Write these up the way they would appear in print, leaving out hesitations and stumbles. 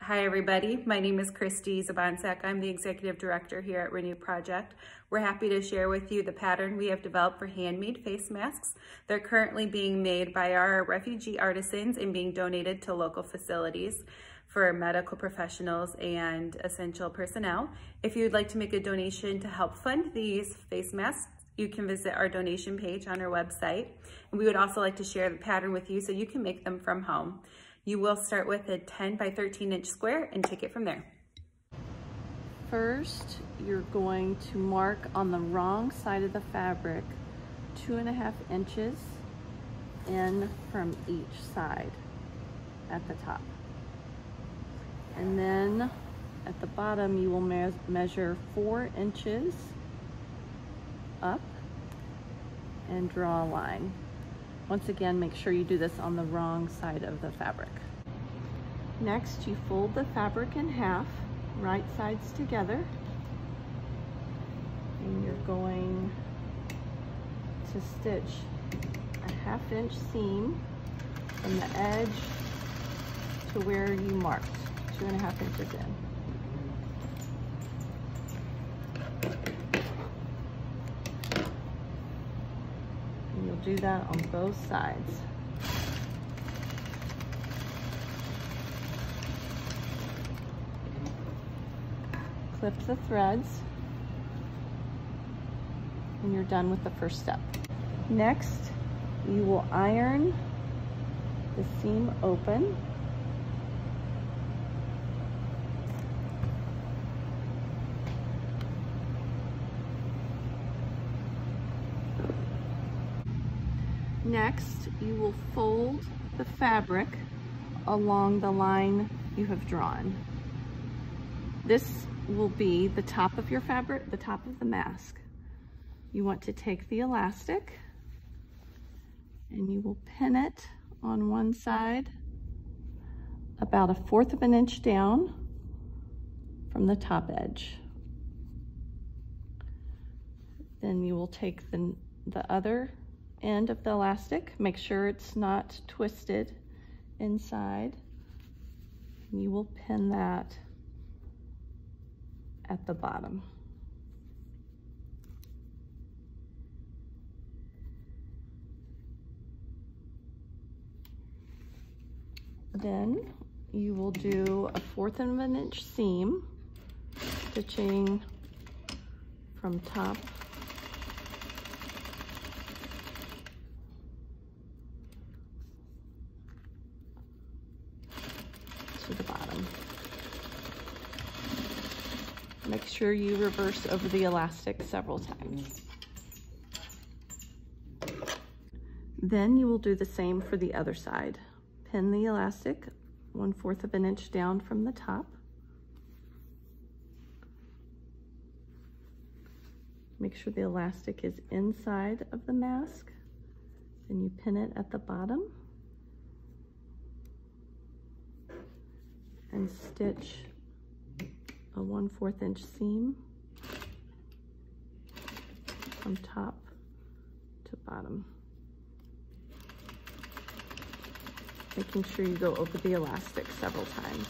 Hi everybody, my name is Christy Zabansak. I'm the Executive Director here at Renew Project. We're happy to share with you the pattern we have developed for handmade face masks. They're currently being made by our refugee artisans and being donated to local facilities for medical professionals and essential personnel. If you'd like to make a donation to help fund these face masks, you can visit our donation page on our website. And we would also like to share the pattern with you so you can make them from home. You will start with a 10 by 13 inch square and take it from there. First, you're going to mark on the wrong side of the fabric 2.5 inches in from each side at the top. And then at the bottom, you will measure 4 inches up and draw a line. Once again, make sure you do this on the wrong side of the fabric. Next, you fold the fabric in half, right sides together, and you're going to stitch a 1/2 inch seam from the edge to where you marked, 2.5 inches in. Do that on both sides. Clip the threads and you're done with the first step. Next, you will iron the seam open . Next, you will fold the fabric along the line you have drawn. This will be the top of your fabric, the top of the mask. You want to take the elastic and you will pin it on one side about 1/4 of an inch down from the top edge. Then you will take the other end of the elastic, make sure it's not twisted inside, and you will pin that at the bottom. Then you will do 1/4 of an inch seam, stitching from top to the bottom. Make sure you reverse over the elastic several times. Then you will do the same for the other side. Pin the elastic 1/4 of an inch down from the top. Make sure the elastic is inside of the mask. Then you pin it at the bottom and stitch a 1/4 inch seam from top to bottom, making sure you go over the elastic several times.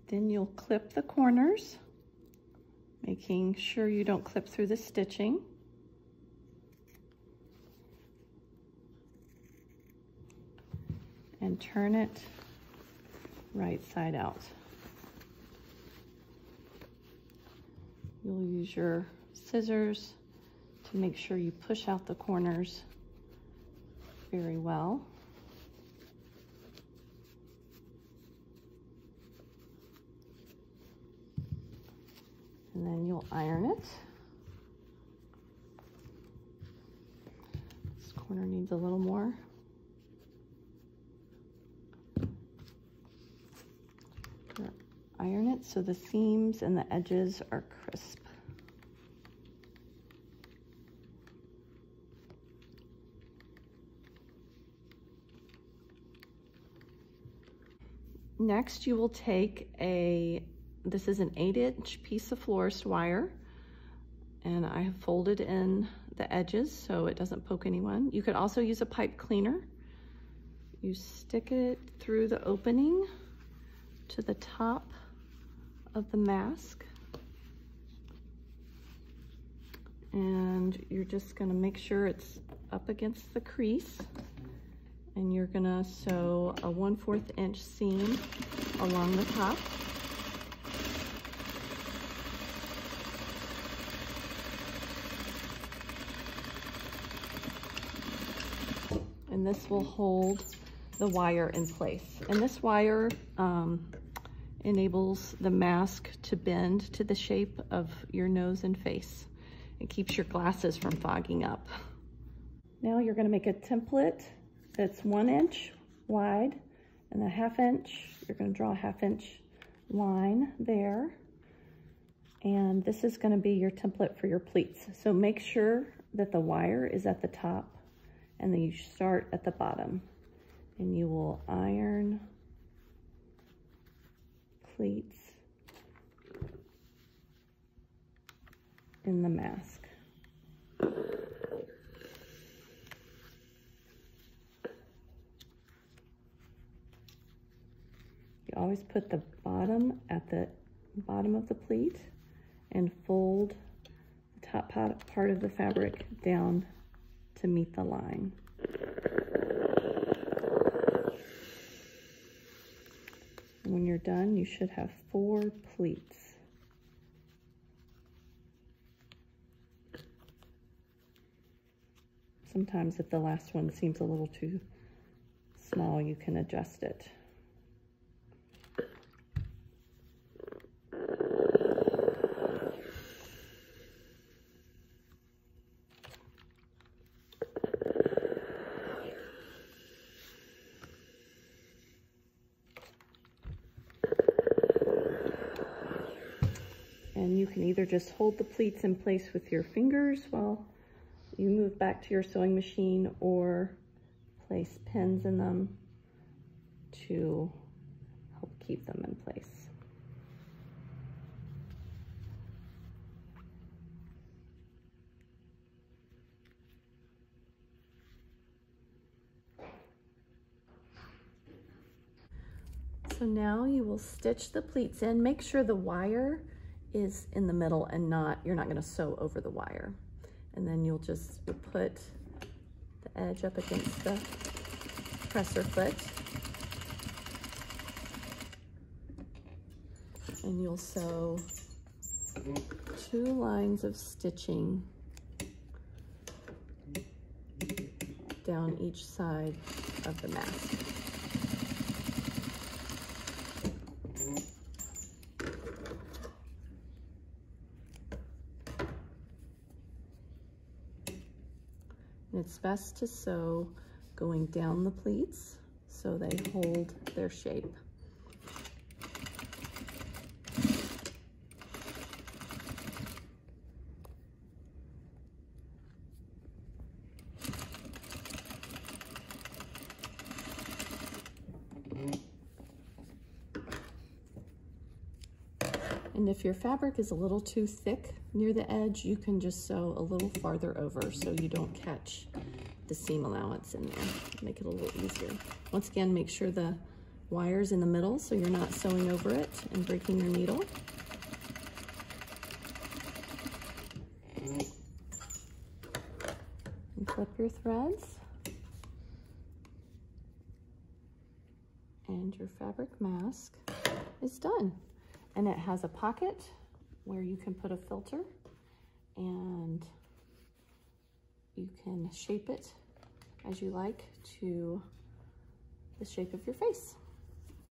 Then you'll clip the corners, making sure you don't clip through the stitching. And turn it right side out. You'll use your scissors to make sure you push out the corners very well. And then you'll iron it. This corner needs a little more. Iron it so the seams and the edges are crisp. Next, you will take this is an 8-inch piece of florist wire, and I have folded in the edges so it doesn't poke anyone. You could also use a pipe cleaner. You stick it through the opening to the top of the mask, and you're just gonna make sure it's up against the crease, and you're gonna sew a 1/4 inch seam along the top. And this will hold the wire in place. And this wire enables the mask to bend to the shape of your nose and face. It keeps your glasses from fogging up. Now you're gonna make a template that's 1 inch wide and a 1/2 inch. You're gonna draw a 1/2 inch line there. And this is gonna be your template for your pleats. So make sure that the wire is at the top and then you start at the bottom. And you will iron pleats in the mask. You always put the bottom at the bottom of the pleat and fold the top part of the fabric down to meet the line. When you're done, you should have 4 pleats. Sometimes if the last one seems a little too small, you can adjust it. And you can either just hold the pleats in place with your fingers while you move back to your sewing machine, or place pins in them to help keep them in place. So now you will stitch the pleats in. Make sure the wire is in the middle and you're not going to sew over the wire. And then you'll put the edge up against the presser foot. And you'll sew 2 lines of stitching down each side of the mask. And it's best to sew going down the pleats so they hold their shape. And if your fabric is a little too thick near the edge, you can just sew a little farther over so you don't catch the seam allowance in there. Make it a little easier. Once again, make sure the wire's in the middle so you're not sewing over it and breaking your needle. And clip your threads. And your fabric mask is done. And it has a pocket where you can put a filter, and you can shape it as you like to the shape of your face.